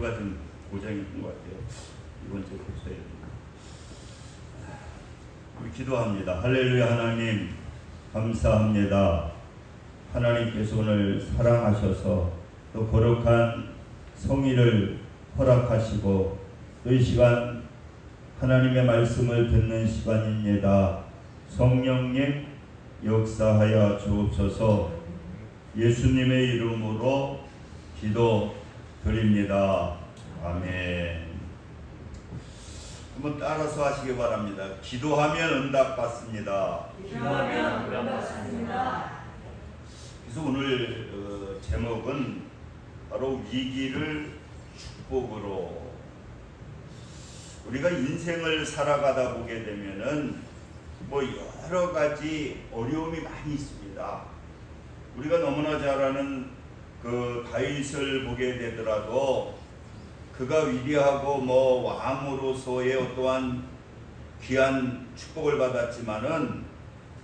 마이크가 좀 고장이 있는 것 같아요. 이번 주에 고쳐야 됩니다. 우리 기도합니다. 할렐루야. 하나님 감사합니다. 하나님께서 오늘 사랑하셔서 또 거룩한 성의를 허락하시고 또 이 시간 하나님의 말씀을 듣는 시간입니다. 성령님 역사하여 주옵소서. 예수님의 이름으로 기도드립니다. 아멘. 한번 따라서 하시기 바랍니다. 기도하면 응답받습니다. 기도하면 응답받습니다. 그래서 오늘 제목은 바로 위기를 축복으로. 우리가 인생을 살아가다 보게 되면은 뭐 여러 가지 어려움이 많이 있습니다. 우리가 너무나 잘 아는 그 다윗을 보게 되더라도 그가 위대하고 뭐 왕으로서의 어떠한 귀한 축복을 받았지만은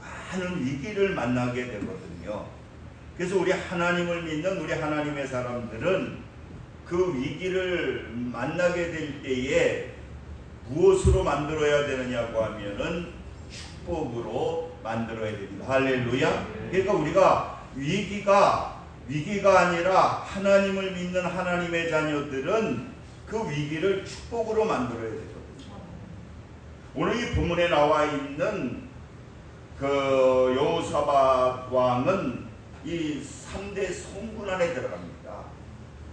많은 위기를 만나게 되거든요. 그래서 우리 하나님을 믿는 우리 하나님의 사람들은 그 위기를 만나게 될 때에 무엇으로 만들어야 되느냐고 하면은 축복으로 만들어야 됩니다. 할렐루야. 그러니까 우리가 위기가 아니라 하나님을 믿는 하나님의 자녀들은 그 위기를 축복으로 만들어야 되거든요. 오늘 이 본문에 나와 있는 그 여호사밧 왕은 이 3대 성군 안에 들어갑니다.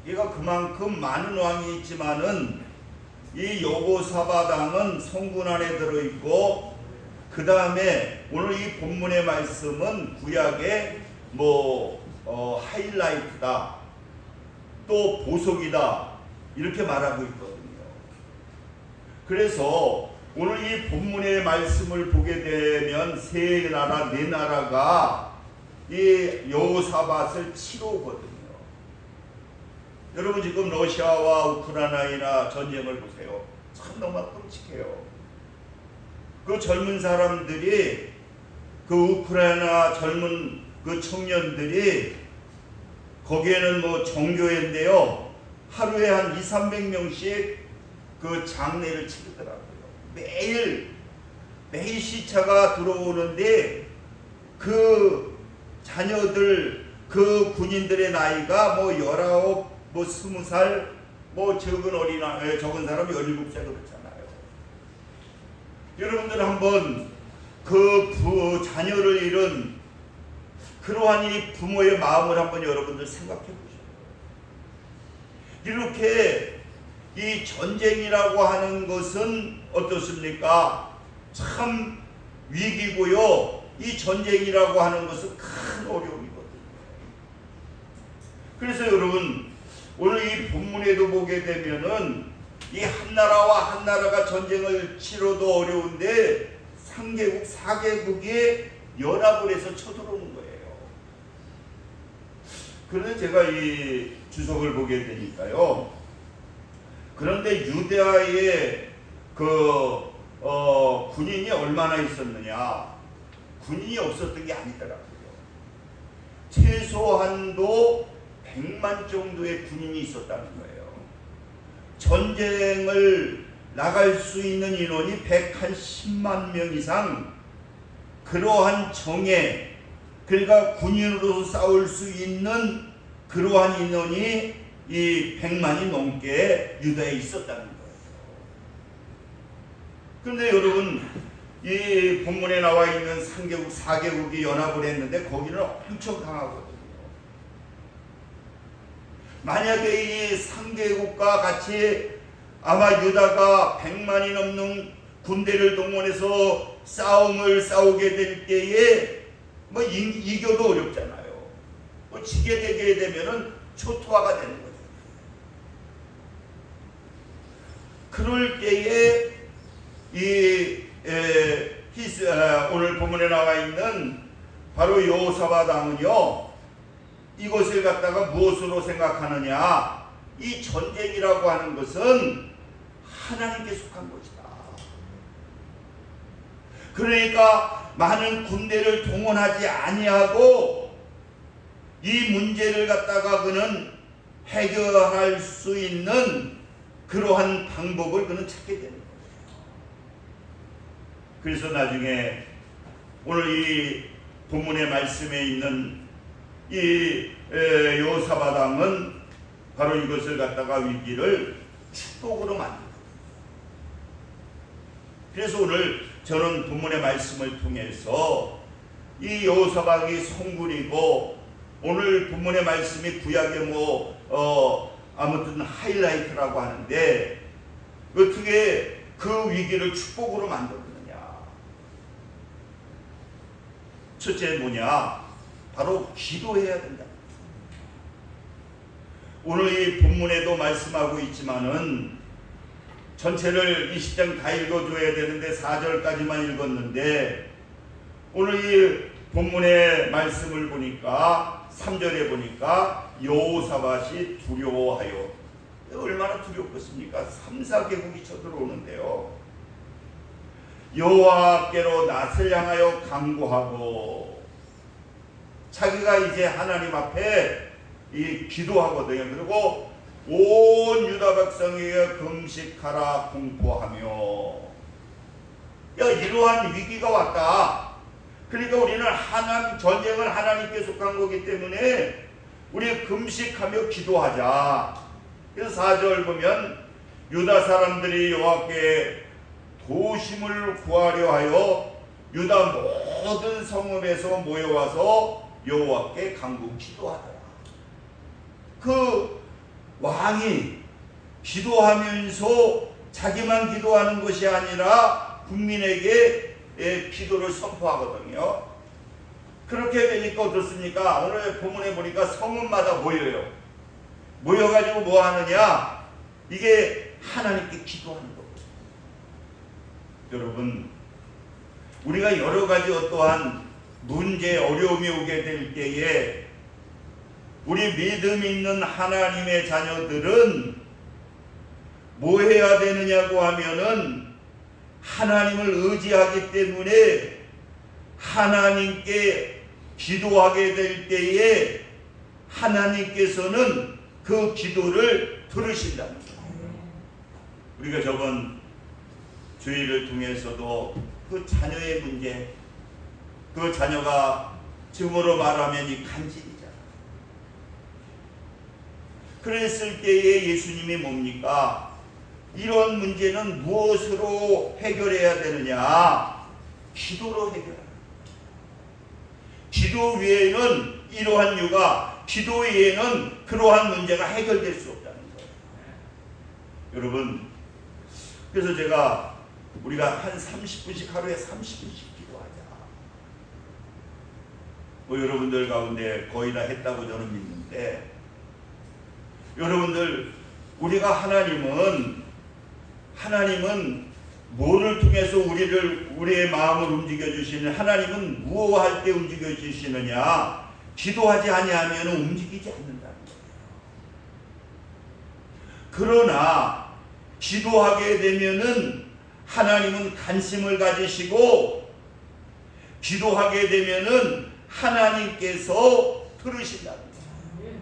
얘가 그만큼 많은 왕이 있지만은 이 여호사밧 왕은 성군 안에 들어있고, 그 다음에 오늘 이 본문의 말씀은 구약의 하이라이트다, 또 보석이다, 이렇게 말하고 있거든요. 그래서 오늘 이 본문의 말씀을 보게 되면 세 나라, 네 나라가 이 여호사밧을 치러 오거든요. 여러분 지금 러시아와 우크라이나 전쟁을 보세요. 참 너무 끔찍해요. 그 젊은 사람들이, 그 우크라이나 젊은 그 청년들이, 거기에는 뭐 정교회인데요, 하루에 한 200~300명씩 그 장례를 치르더라고요. 매일 시차가 들어오는데 그 자녀들, 그 군인들의 나이가 뭐 19, 뭐 20살, 뭐 적은 사람이 17살 그렇잖아요. 여러분들 한번 그 자녀를 잃은 그러한 이 부모의 마음을 한번 여러분들 생각해 보세요. 이렇게 이 전쟁이라고 하는 것은 어떻습니까? 참 위기고요. 이 전쟁이라고 하는 것은 큰 어려움이거든요. 그래서 여러분 오늘 이 본문에도 보게 되면은 이 한 나라와 한 나라가 전쟁을 치러도 어려운데 3개국, 4개국이 연합을 해서 쳐들어오는 거예요. 그런데 제가 이 주석을 보게 되니까요. 그런데 유대아의 군인이 얼마나 있었느냐? 군인이 없었던 게 아니더라고요. 최소한도 100만 정도의 군인이 있었다는 거예요. 전쟁을 나갈 수 있는 인원이 110만 명 이상, 그러한 정예, 그러니까 군인으로서 싸울 수 있는 그러한 인원이 이 100만이 넘게 유다에 있었다는 거예요. 그런데 여러분 이 본문에 나와 있는 3개국, 4개국이 연합을 했는데 거기는 엄청 강하거든요. 만약에 이 3개국과 같이 아마 유다가 100만이 넘는 군대를 동원해서 싸움을 싸우게 될 때에 뭐 이겨도 어렵잖아요. 뭐 지게 되게 되면은 초토화가 되는 거죠. 그럴 때에 오늘 본문에 나와 있는 바로 여호사밧 왕은요, 이것을 갖다가 무엇으로 생각하느냐? 이 전쟁이라고 하는 것은 하나님께 속한 것이다. 그러니까 많은 군대를 동원하지 아니하고 이 문제를 갖다가 그는 해결할 수 있는 그러한 방법을 그는 찾게 되는 거예요. 그래서 나중에 오늘 이 본문의 말씀에 있는 이 여호사밧 왕은 바로 이것을 갖다가 위기를 축복으로 만듭니다. 그래서 오늘 저는 본문의 말씀을 통해서 이 여호사밧이 성군이고 오늘 본문의 말씀이 구약의 아무튼 하이라이트라고 하는데 어떻게 그 위기를 축복으로 만들었느냐. 첫째 뭐냐? 바로 기도해야 된다. 오늘 이 본문에도 말씀하고 있지만은 전체를 20장 다 읽어줘야 되는데 4절까지만 읽었는데 오늘 이 본문의 말씀을 보니까 3절에 보니까 여호사밧이 두려워하여, 얼마나 두렵겠습니까? 3, 4개국이 쳐들어오는데요. 여호와께로 낯을 향하여 간구하고 자기가 이제 하나님 앞에 이 기도하거든요. 그리고 온 유다 백성에게 금식하라 공포하며, 이러한 위기가 왔다. 그러니까 우리는 전쟁을 하나님께 속한 거기 때문에 우리 금식하며 기도하자. 그래서 4절 보면 유다 사람들이 여호와께 도심을 구하려 하여 유다 모든 성읍에서 모여와서 여호와께 간구 기도하더라. 그 왕이 기도하면서 자기만 기도하는 것이 아니라 국민에게 기도를 선포하거든요. 그렇게 되니까 어떻습니까? 오늘 본문에 보니까 성읍마다 모여요. 모여가지고 뭐 하느냐? 이게 하나님께 기도하는 거예요. 여러분, 우리가 여러 가지 어떠한 문제, 어려움이 오게 될 때에 우리 믿음 있는 하나님의 자녀들은 뭐 해야 되느냐고 하면은 하나님을 의지하기 때문에 하나님께 기도하게 될 때에 하나님께서는 그 기도를 들으신다는 거예요. 우리가 저번 주일을 통해서도 그 자녀의 문제, 그 자녀가 지금으로 말하면 이 간질이잖아. 그랬을 때에 예수님이 뭡니까? 이런 문제는 무엇으로 해결해야 되느냐? 기도로 해결하라. 기도 외에는 이러한 유가, 기도 외에는 그러한 문제가 해결될 수 없다는 거예요. 여러분, 그래서 우리가 한 30분씩 하루에 30분씩 기도하자. 여러분들 가운데 거의 다 했다고 저는 믿는데, 여러분들, 우리가 하나님은 뭐를 통해서 우리의 마음을 움직여 주시는, 하나님은 무엇할 때 움직여 주시느냐? 기도하지 아니하면 움직이지 않는다는 거예요. 그러나 기도하게 되면은 하나님은 관심을 가지시고, 기도하게 되면은 하나님께서 들으신다는 거예요.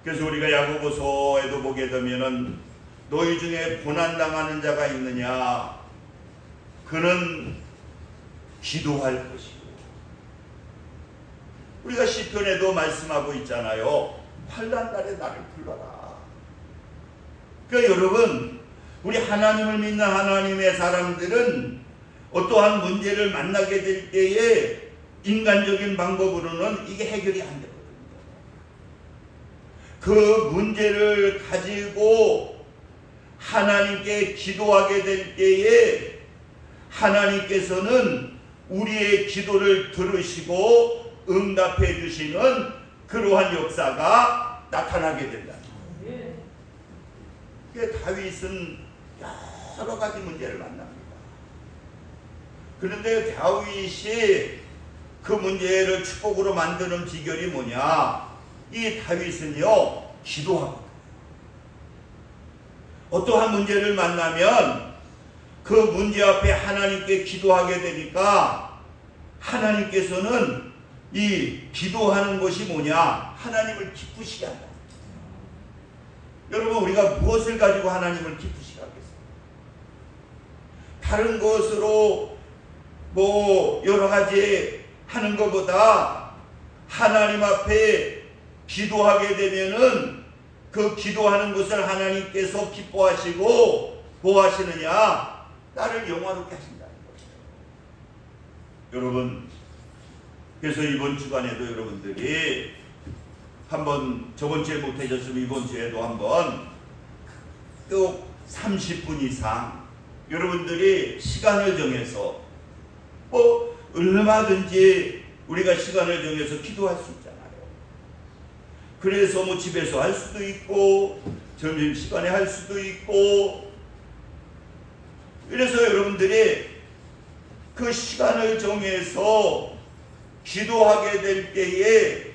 그래서 우리가 야고보서에도 보게 되면은 너희 중에 고난당하는 자가 있느냐? 그는 기도할 것이고. 우리가 시편에도 말씀하고 있잖아요. 환난날에 나를 불러라. 그러니까 여러분, 우리 하나님을 믿는 하나님의 사람들은 어떠한 문제를 만나게 될 때에 인간적인 방법으로는 이게 해결이 안 되거든요. 그 문제를 가지고 하나님께 기도하게 될 때에 하나님께서는 우리의 기도를 들으시고 응답해 주시는 그러한 역사가 나타나게 된다. 다윗은 여러 가지 문제를 만납니다. 그런데 다윗이 그 문제를 축복으로 만드는 비결이 뭐냐? 이 다윗은요, 기도하거든요. 어떠한 문제를 만나면 그 문제 앞에 하나님께 기도하게 되니까 하나님께서는 이 기도하는 것이 뭐냐? 하나님을 기쁘시게 한다. 여러분, 우리가 무엇을 가지고 하나님을 기쁘시게 하겠습니까? 다른 것으로 뭐 여러 가지 하는 것보다 하나님 앞에 기도하게 되면은 그 기도하는 것을 하나님께서 기뻐하시고 뭐 하시느냐? 나를 영화롭게 하신다는 것이죠. 여러분, 그래서 이번 주간에도 여러분들이 한번 저번 주에 못해줬으면 이번 주에도 한번 또 30분 이상 여러분들이 시간을 정해서 뭐 얼마든지 우리가 시간을 정해서 기도할 수 있잖아요. 그래서 뭐 집에서 할 수도 있고 점심시간에 할 수도 있고, 그래서 여러분들이 그 시간을 정해서 기도하게 될 때에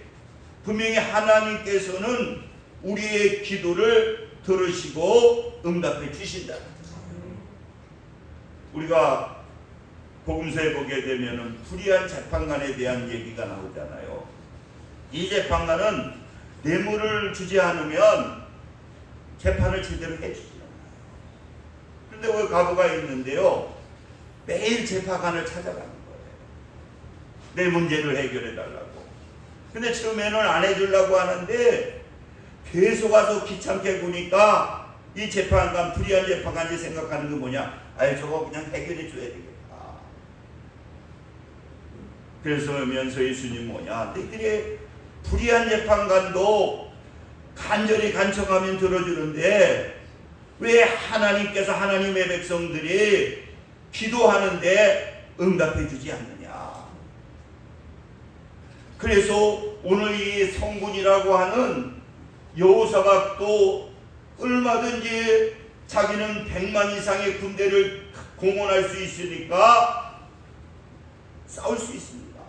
분명히 하나님께서는 우리의 기도를 들으시고 응답해 주신다는 거예요. 우리가 복음서에 보게 되면은 불의한 재판관에 대한 얘기가 나오잖아요. 이 재판관은 뇌물을 주지 않으면 재판을 제대로 해주지 않아요. 그런데 그 가부가 있는데요, 매일 재판관을 찾아가는 거예요. 내 문제를 해결해 달라고. 근데 처음에는 안 해주려고 하는데 계속 와서 귀찮게 구니까 이 재판관, 불의한 재판관이 생각하는 게 뭐냐? 아이, 저거 그냥 해결해 줘야 되겠다. 그래서 면서 예수님 뭐냐? 너희들이 불의한 재판관도 간절히 간청하면 들어주는데 왜 하나님께서 하나님의 백성들이 기도하는데 응답해 주지 않느냐? 그래서 오늘 이 성군이라고 하는 여호사박도 얼마든지 자기는 100만 이상의 군대를 공헌할 수 있으니까 싸울 수 있습니다.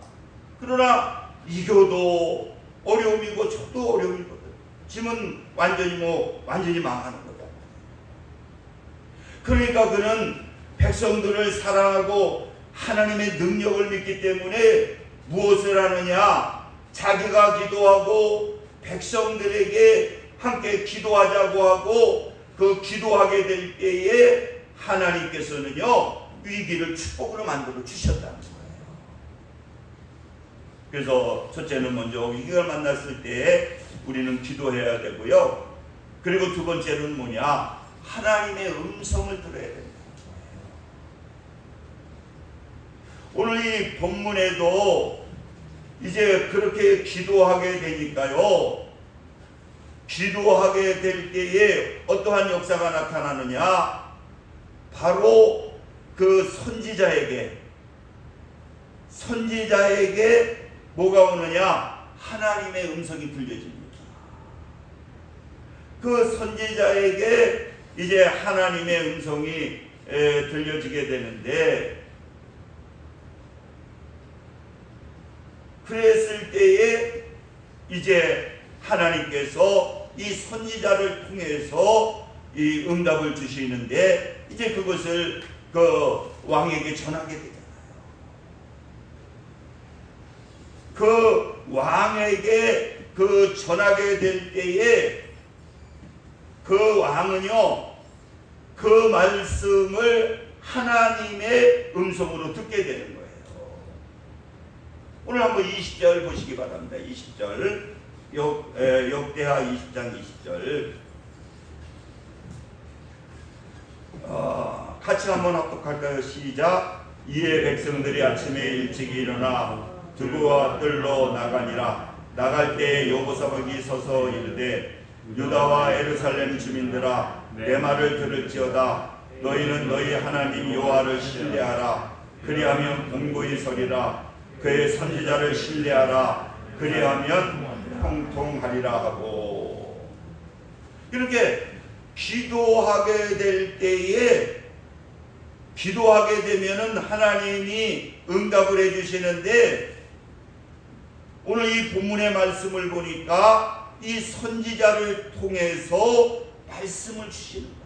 그러나 이겨도 어려움이고 저도 어려움이거든. 지금은 완전히 망하는 거다. 그러니까 그는 백성들을 사랑하고 하나님의 능력을 믿기 때문에 무엇을 하느냐? 자기가 기도하고 백성들에게 함께 기도하자고 하고 그 기도하게 될 때에 하나님께서는요, 위기를 축복으로 만들어 주셨다는 거예요. 그래서 첫째는 먼저 위기가 만났을 때 우리는 기도해야 되고요. 그리고 두 번째는 뭐냐? 하나님의 음성을 들어야 된다는 거예요. 오늘 이 본문에도 이제 그렇게 기도하게 되니까요, 기도하게 될 때에 어떠한 역사가 나타나느냐? 바로 그 선지자에게 뭐가 오느냐? 하나님의 음성이 들려집니다. 그 선지자에게 이제 하나님의 음성이 들려지게 되는데, 그랬을 때에 이제 하나님께서 이 선지자를 통해서 이 응답을 주시는데, 이제 그것을 그 왕에게 전하게 되잖아요. 그 왕에게 그 전하게 될 때에 그 왕은요, 그 말씀을 하나님의 음성으로 듣게 되는 거예요. 오늘 한번 20절 보시기 바랍니다. 20절 역대하 20장 20절 같이 한번 합독할까요? 시작. 이에 백성들이 아침에 일찍 일어나 두부와 뜰로 나가니라. 나갈 때 여호사박이 서서 이르되 유다와 예루살렘 주민들아, 내 말을 들을지어다. 너희는 너희 하나님 여호와를 신뢰하라. 그리하면 공고히 서리라. 그의 선지자를 신뢰하라. 그리하면 형통하리라 하고, 이렇게 기도하게 될 때에, 기도하게 되면은 하나님이 응답을 해주시는데, 오늘 이 본문의 말씀을 보니까 이 선지자를 통해서 말씀을 주시는 거예요.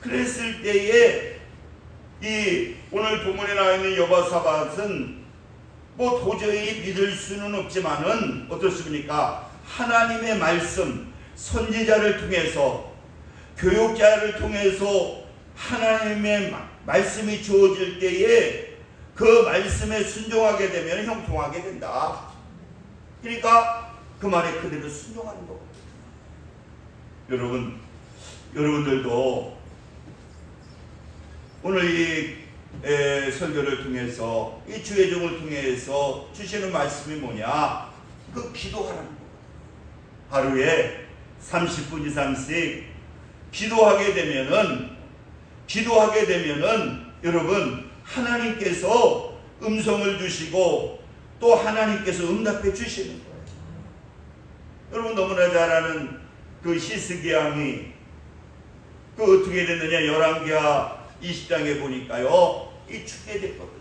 그랬을 때에 이 오늘 본문에 나와 있는 여호사밧은 뭐 도저히 믿을 수는 없지만은 어떻습니까? 하나님의 말씀, 선지자를 통해서, 교육자를 통해서 하나님의 말씀이 주어질 때에 그 말씀에 순종하게 되면 형통하게 된다. 그러니까 그 말에 그대로 순종하는 거거든요. 여러분들도 오늘 이 설교를 통해서, 이 주의 종을 통해서 주시는 말씀이 뭐냐? 그 기도하라는 거예요. 하루에 30분 이상씩 기도하게 되면은 여러분, 하나님께서 음성을 주시고 또 하나님께서 응답해 주시는 거예요. 여러분 너무나 잘 아는 그 히스기야이 그 어떻게 됐느냐? 열왕기하 20장에 보니까요, 이 죽게 됐거든요.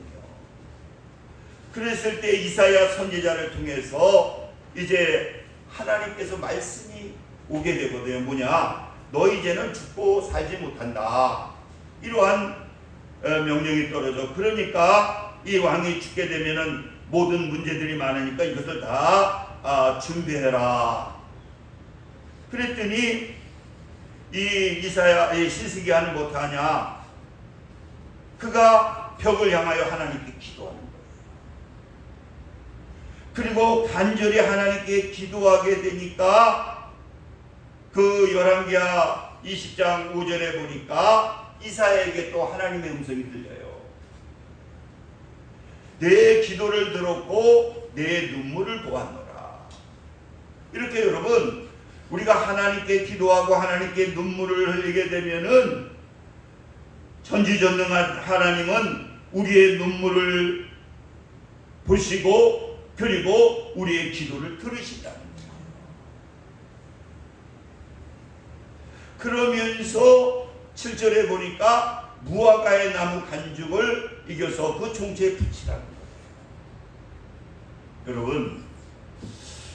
그랬을 때 이사야 선지자를 통해서 이제 하나님께서 말씀이 오게 되거든요. 뭐냐? 너 이제는 죽고 살지 못한다. 이러한 명령이 떨어져. 그러니까 이 왕이 죽게 되면은 모든 문제들이 많으니까 이것을 다 준비해라. 그랬더니 이 히스기야는 못하냐? 그가 벽을 향하여 하나님께 기도하는 거예요. 그리고 간절히 하나님께 기도하게 되니까 그 열왕기하 20장 5절에 보니까 이사야에게 또 하나님의 음성이 들려요. 내 기도를 들었고 내 눈물을 보았노라. 이렇게 여러분, 우리가 하나님께 기도하고 하나님께 눈물을 흘리게 되면은 전지전능한 하나님은 우리의 눈물을 보시고 그리고 우리의 기도를 들으신다는 거예요. 그러면서 7절에 보니까 무화과의 나무 간죽을 이겨서 그 총체에 붙이라는 거예요. 여러분,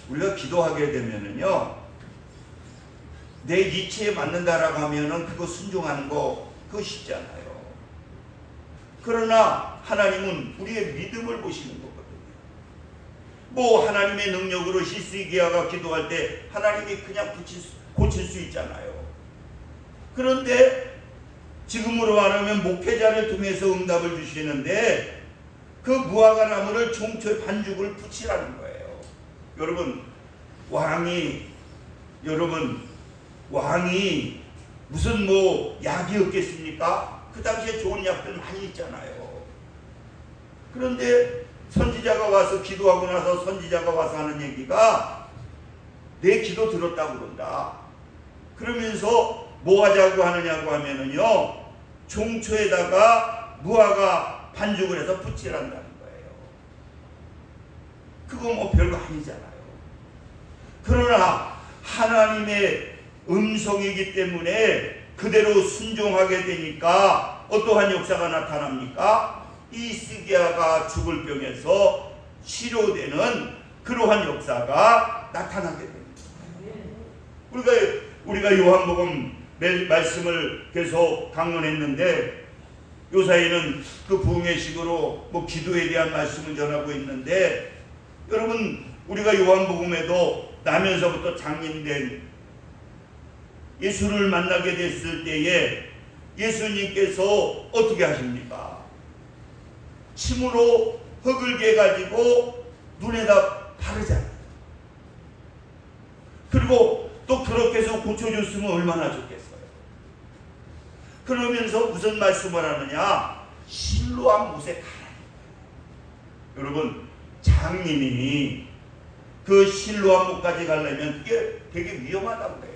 우리가 기도하게 되면은요, 내 이치에 맞는다라고 하면은 그거 순종하는 거 그거 쉽잖아요. 그러나 하나님은 우리의 믿음을 보시는 거거든요. 뭐 하나님의 능력으로 히스기야가 기도할 때 하나님이 그냥 고칠 수 있잖아요. 그런데 지금으로 말하면 목회자를 통해서 응답을 주시는데 그 무화과 나무를 총초에 반죽을 붙이라는 거예요. 여러분, 왕이 무슨 뭐 약이 없겠습니까? 그 당시에 좋은 약들 많이 있잖아요. 그런데 선지자가 와서 기도하고 나서 선지자가 와서 하는 얘기가 내 기도 들었다고 그런다. 그러면서 뭐 하자고 하느냐고 하면은요, 종초에다가 무화과 반죽을 해서 붙이란다는 거예요. 그거 뭐 별거 아니잖아요. 그러나 하나님의 음성이기 때문에 그대로 순종하게 되니까 어떠한 역사가 나타납니까? 히스기야가 죽을 병에서 치료되는 그러한 역사가 나타나게 됩니다. 우리가 요한복음 말씀을 계속 강론했는데 요사이는 그 부흥회식으로 뭐 기도에 대한 말씀을 전하고 있는데, 여러분, 우리가 요한복음에도 나면서부터 장님된 예수를 만나게 됐을 때에 예수님께서 어떻게 하십니까? 침으로 흙을 개가지고 눈에다 바르잖아요. 그리고 또 그렇게 해서 고쳐줬으면 얼마나 좋겠어요. 그러면서 무슨 말씀을 하느냐? 실로암 못에 가라. 여러분, 장님이 그 실로암 못까지 가려면 그게 되게 위험하다고 그래요.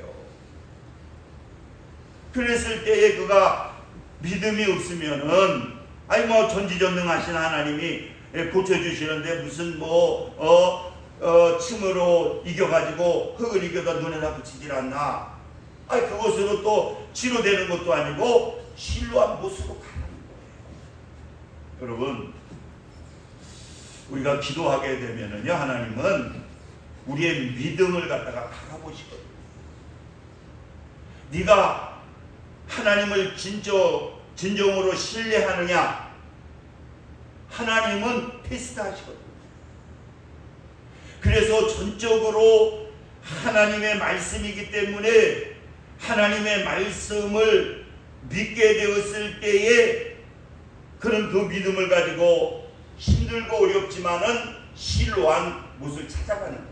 그랬을 때에 그가 믿음이 없으면은 아니 뭐 전지전능하신 하나님이 고쳐주시는데 무슨 침으로 이겨가지고 흙을 이겨다 눈에다 붙이질 않나? 아니 그것으로 또 치료되는 것도 아니고 실로암 못으로 가는 거예요. 여러분, 우리가 기도하게 되면은요, 하나님은 우리의 믿음을 갖다가 바라보시거든요. 네가 하나님을 진정으로 신뢰하느냐? 하나님은 테스트하시거든요. 그래서 전적으로 하나님의 말씀이기 때문에 하나님의 말씀을 믿게 되었을 때에 그런 그 믿음을 가지고 힘들고 어렵지만은 실로한 못을 찾아가는 거예요.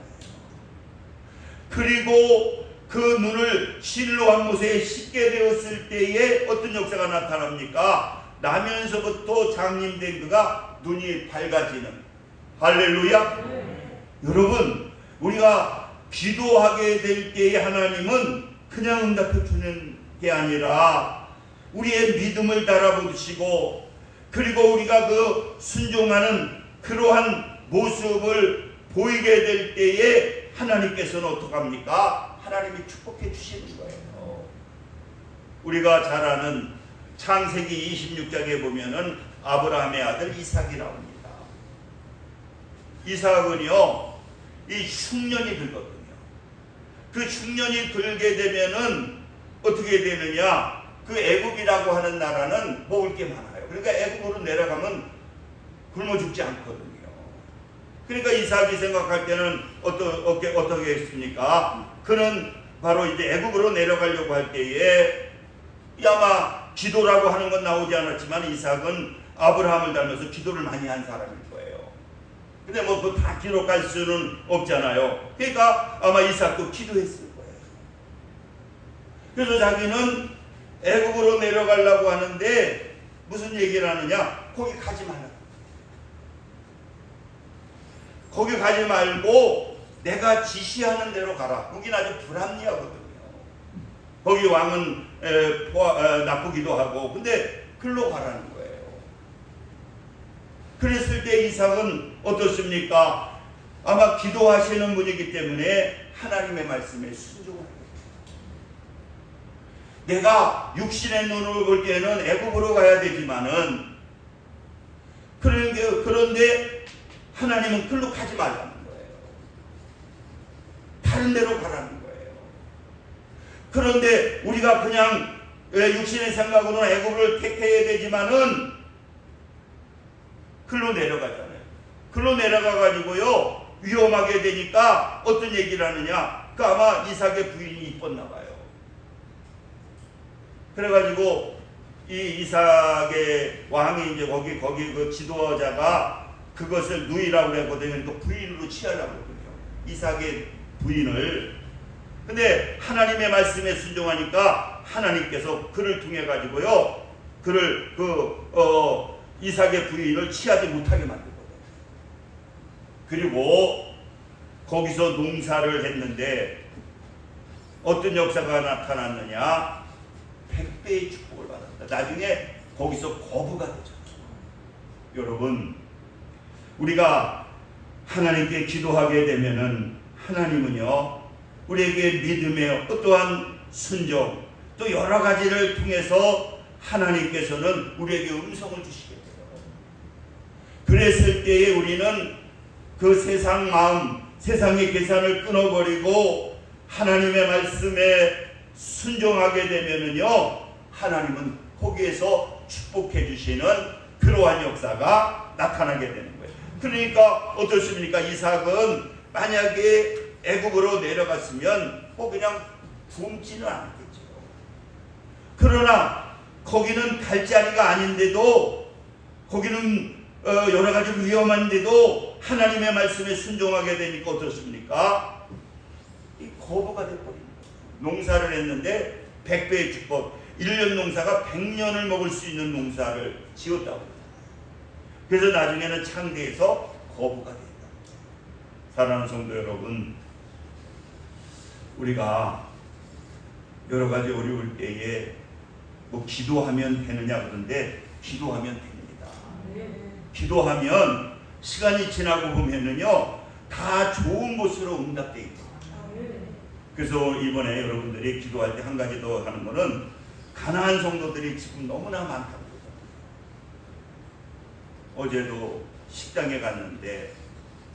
그리고 그 눈을 실로한 못에 씻게 되었을 때에 어떤 역사가 나타납니까? 나면서부터 장님된 그가 눈이 밝아지는. 할렐루야. 여러분, 우리가 기도하게 될 때에 하나님은 그냥 응답해 주는 게 아니라 우리의 믿음을 달아보시고, 그리고 우리가 그 순종하는 그러한 모습을 보이게 될 때에 하나님께서는 어떡합니까? 하나님이 축복해 주시는 거예요. 우리가 잘 아는 창세기 26장에 보면은 아브라함의 아들 이삭이 나옵니다. 이삭은요, 이 흉년이 들거든요. 그 흉년이 들게 되면은 어떻게 되느냐? 그 애굽이라고 하는 나라는 먹을 게 많아요. 그러니까 애굽으로 내려가면 굶어 죽지 않거든요. 그러니까 이삭이 생각할 때는 어떻게 했습니까? 그는 바로 이제 애굽으로 내려가려고 할 때에 아마 기도라고 하는 건 나오지 않았지만 이삭은 아브라함을 닮아서 기도를 많이 한 사람일 거예요. 근데 뭐 그 다 기록할 수는 없잖아요. 그러니까 아마 이삭도 기도했을 거예요. 그래서 자기는 애굽으로 내려가려고 하는데 무슨 얘기를 하느냐? 거기 가지 말라. 거기 가지 말고 내가 지시하는 대로 가라. 거긴 아주 불합리하거든요. 거기 왕은 나쁘기도 하고, 근데 글로 가라는 거예요. 그랬을 때 이삭은 어떻습니까? 아마 기도하시는 분이기 때문에 하나님의 말씀에 순종하는 거예요. 내가 육신의 눈으로 볼 때는 애굽으로 가야 되지만은 그런데 하나님은 글로 가지 말라는 거예요. 다른 데로 가라는 거예요. 그런데 우리가 그냥 육신의 생각으로는 애굽을 택해야 되지만은 글로 내려가잖아요. 글로 내려가 가지고요 위험하게 되니까 어떤 얘기를 하느냐? 그 아마 이삭의 부인이 이뻤나 봐요. 그래가지고 이 이삭의 왕이 이제 거기 그 지도자가 그것을 누이라고 그랬거든요. 그 부인으로 취하려고 그러거든요. 이삭의 부인을. 근데 하나님의 말씀에 순종하니까 하나님께서 그를 통해 가지고요 그를 이삭의 부인을 취하지 못하게 만들거든요. 그리고 거기서 농사를 했는데 어떤 역사가 나타났느냐? 100배의 축복을 받았다. 나중에 거기서 거부가 되죠. 여러분, 우리가 하나님께 기도하게 되면은 하나님은요 우리에게 믿음의 어떠한 순종 또 여러 가지를 통해서 하나님께서는 우리에게 음성을 주시게 돼요. 그랬을 때에 우리는 그 세상 마음, 세상의 계산을 끊어버리고 하나님의 말씀에 순종하게 되면은요 하나님은 거기에서 축복해 주시는 그러한 역사가 나타나게 되는 거예요. 그러니까 어떻습니까? 이삭은 만약에 애굽으로 내려갔으면 그냥 굶지는 않았겠죠. 그러나 거기는 갈 자리가 아닌데도 거기는 여러 가지 위험한데도 하나님의 말씀에 순종하게 되니까 어떻습니까? 이 거부가 돼버립니다. 농사를 했는데 100배의 축복, 1년 농사가 100년을 먹을 수 있는 농사를 지었다고 합니다. 그래서 나중에는 창대해서 거부가 된다. 사랑하는 성도 여러분, 우리가 여러 가지 어려울 때에 기도하면 되느냐 그런데 기도하면 됩니다. 기도하면 시간이 지나고 보면은요 다 좋은 것으로 응답되어 있습니다. 그래서 이번에 여러분들이 기도할 때 한 가지 더 하는 거는 가난한 성도들이 지금 너무나 많다고. 어제도 식당에 갔는데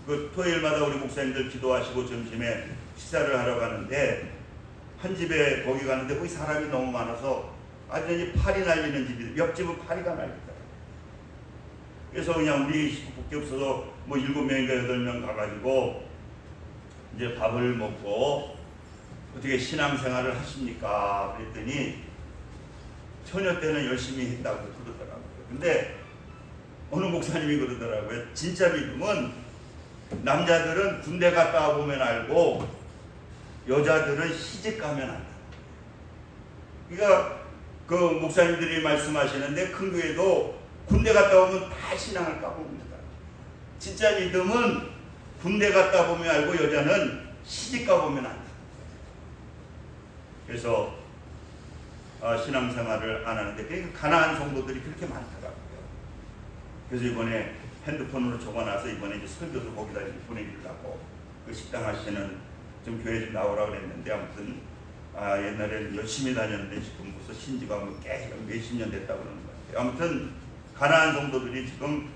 그 토요일마다 우리 목사님들 기도하시고 점심에 식사를 하러 가는데 한 집에 거기 가는데 거기 사람이 너무 많아서 완전히 파리 날리는 집이, 옆집은 파리가 날리더라고요. 그래서 그냥 우리 식구밖에 없어서 7명인가 8명 가가지고 이제 밥을 먹고 어떻게 신앙생활을 하십니까? 그랬더니 처녀 때는 열심히 했다고 그러더라고요. 근데 어느 목사님이 그러더라고요. 진짜 믿음은 남자들은 군대 갔다 보면 알고 여자들은 시집 가면 안다. 그러니까 그 목사님들이 말씀하시는데 큰 교회도 군대 갔다 오면 다 신앙을 까봅니다. 진짜 믿음은 군대 갔다 보면 알고 여자는 시집 가보면 안다. 그래서 신앙생활을 안 하는데 가난한 성도들이 그렇게 많더라고요. 그래서 이번에 핸드폰으로 적어놔서 이번에 이제 설교도 거기다 보내주려고 그 식당 하시는 좀 교회 좀 나오라고 그랬는데 아무튼 옛날에는 열심히 다녔는데 지금 벌써 신지가 몇십 년 됐다고 그러는 것 같아요. 아무튼 가난한 성도들이 지금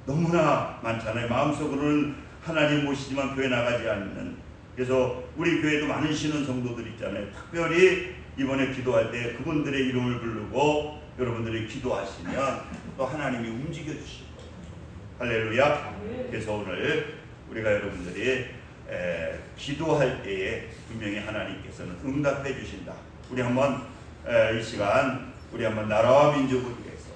너무나 많잖아요. 마음속으로는 하나님 모시지만 교회 나가지 않는. 그래서 우리 교회도 많은 신은 성도들 있잖아요. 특별히 이번에 기도할 때 그분들의 이름을 부르고 여러분들이 기도하시면 또 하나님이 움직여 주실 거예요. 할렐루야. 그래서 오늘 우리가 여러분들이 기도할 때에 분명히 하나님께서는 응답해 주신다. 우리 한번 이 시간 우리 한번 나라와 민족을 위해서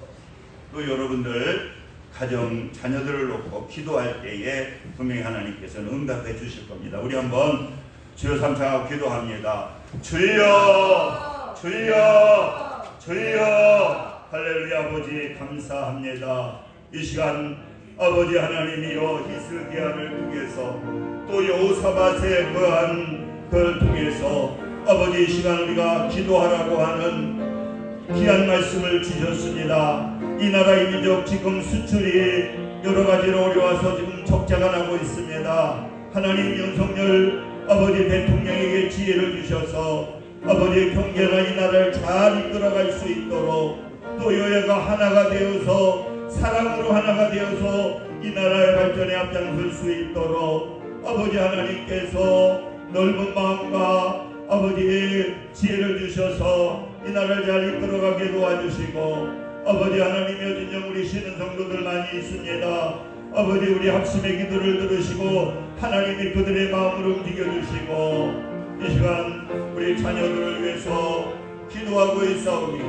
또 여러분들 가정 자녀들을 놓고 기도할 때에 분명히 하나님께서는 응답해 주실 겁니다. 우리 한번 주여 삼창하고 기도합니다. 주여 주여 주여. 할렐루야. 아버지 감사합니다. 이 시간 아버지 하나님이여 히스기야를 통해서 또 여호사밧의 그한 그를 통해서 아버지 이 시간 우리가 기도하라고 하는 귀한 말씀을 주셨습니다. 이 나라 이 민족 지금 수출이 여러 가지로 어려워서 지금 적자가 나고 있습니다. 하나님 윤석열 아버지 대통령에게 지혜를 주셔서 아버지 경제나 이 나라를 잘 이끌어갈 수 있도록 또 여야가 하나가 되어서 사랑으로 하나가 되어서 이 나라의 발전에 앞장설 수 있도록 아버지 하나님께서 넓은 마음과 아버지의 지혜를 주셔서 이 나라를 잘 이끌어가게 도와주시고 아버지 하나님의 진정 우리 쉬는 성도들 많이 있습니다. 아버지 우리 합심의 기도를 들으시고 하나님이 그들의 마음을 움직여주시고 이 시간 우리 자녀들을 위해서 기도하고 있사오니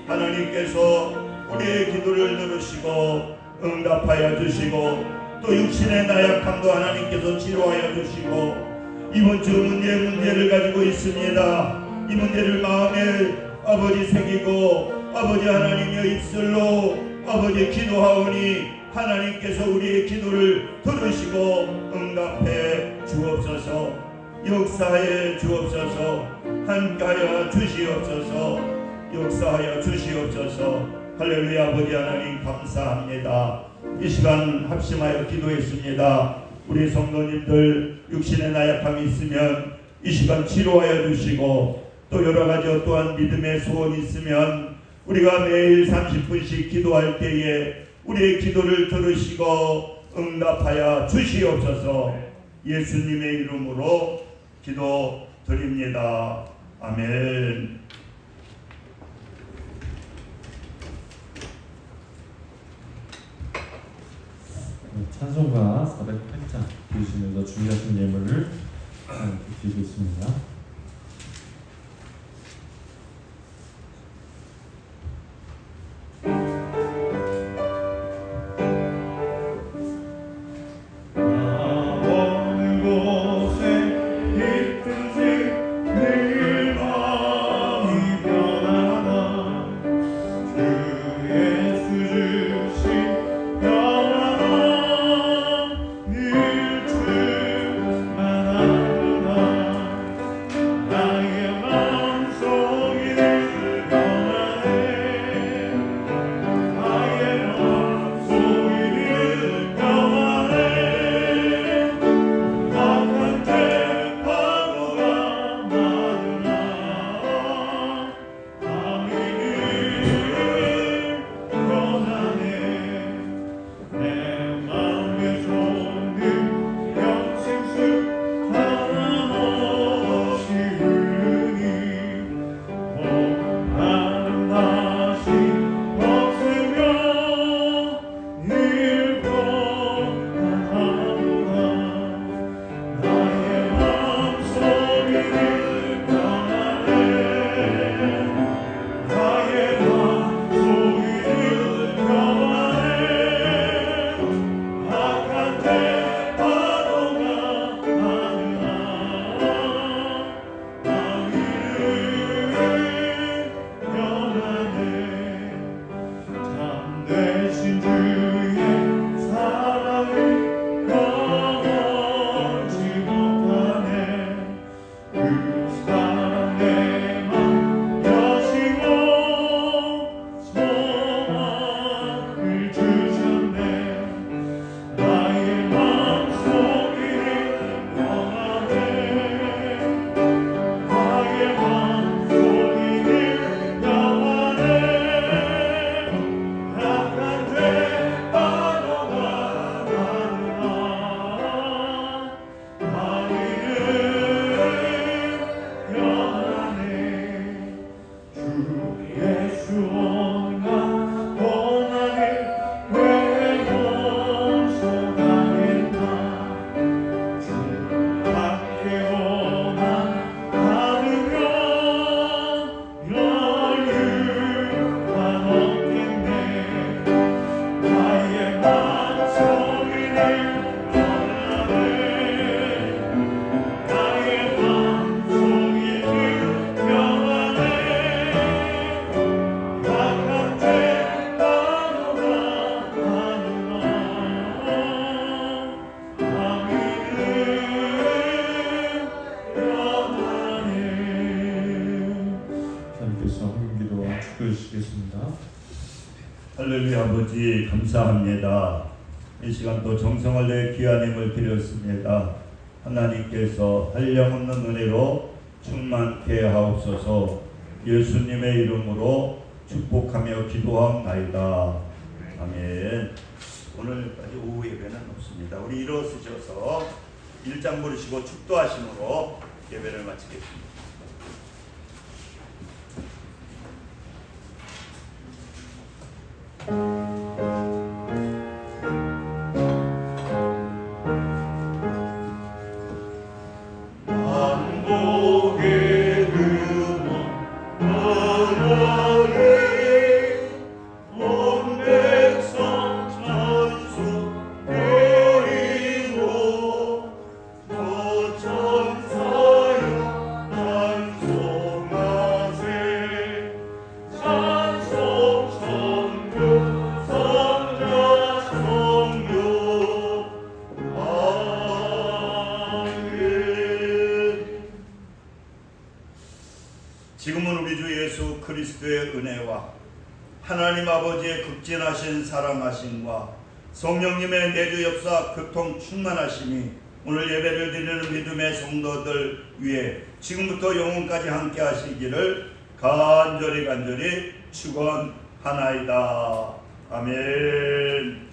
하나님께서 우리의 기도를 들으시고 응답하여 주시고 또 육신의 나약함도 하나님께서 치료하여 주시고 이번 주 문제를 가지고 있습니다. 이 문제를 마음에 아버지 새기고 아버지 하나님의 입술로 아버지 기도하오니 하나님께서 우리의 기도를 들으시고 응답해 주옵소서. 역사해 주옵소서. 함께하여 주시옵소서. 역사하여 주시옵소서. 할렐루야. 아버지 하나님 감사합니다. 이 시간 합심하여 기도했습니다. 우리 성도님들 육신의 나약함이 있으면 이 시간 치료하여 주시고 또 여러가지 어떠한 믿음의 소원이 있으면 우리가 매일 30분씩 기도할 때에 우리의 기도를 들으시고 응답하여 주시옵소서. 예수님의 이름으로 기도드립니다. 아멘. 찬송가 408장 드리시면서 준비하신 예물을 드리고 있습니다. 주의 위해 아버지 감사합니다. 이 시간 또 정성을 내 귀한 힘을 드렸습니다. 하나님께서 한량없는 은혜로 충만케 하옵소서. 예수님의 이름으로 축복하며 기도하옵나이다. 아멘. 오늘까지 오후 예배는 없습니다. 우리 일어서셔서 1장 부르시고 축도하심으로 예배를 마치겠습니다. 지금은 우리 주 예수 그리스도의 은혜와 하나님 아버지의 극진하신 사랑하심과 성령님의 내주 역사 교통 충만하심이 오늘 예배를 드리는 믿음의 성도들 위해 지금부터 영원까지 함께 하시기를 간절히 축원하나이다. 아멘.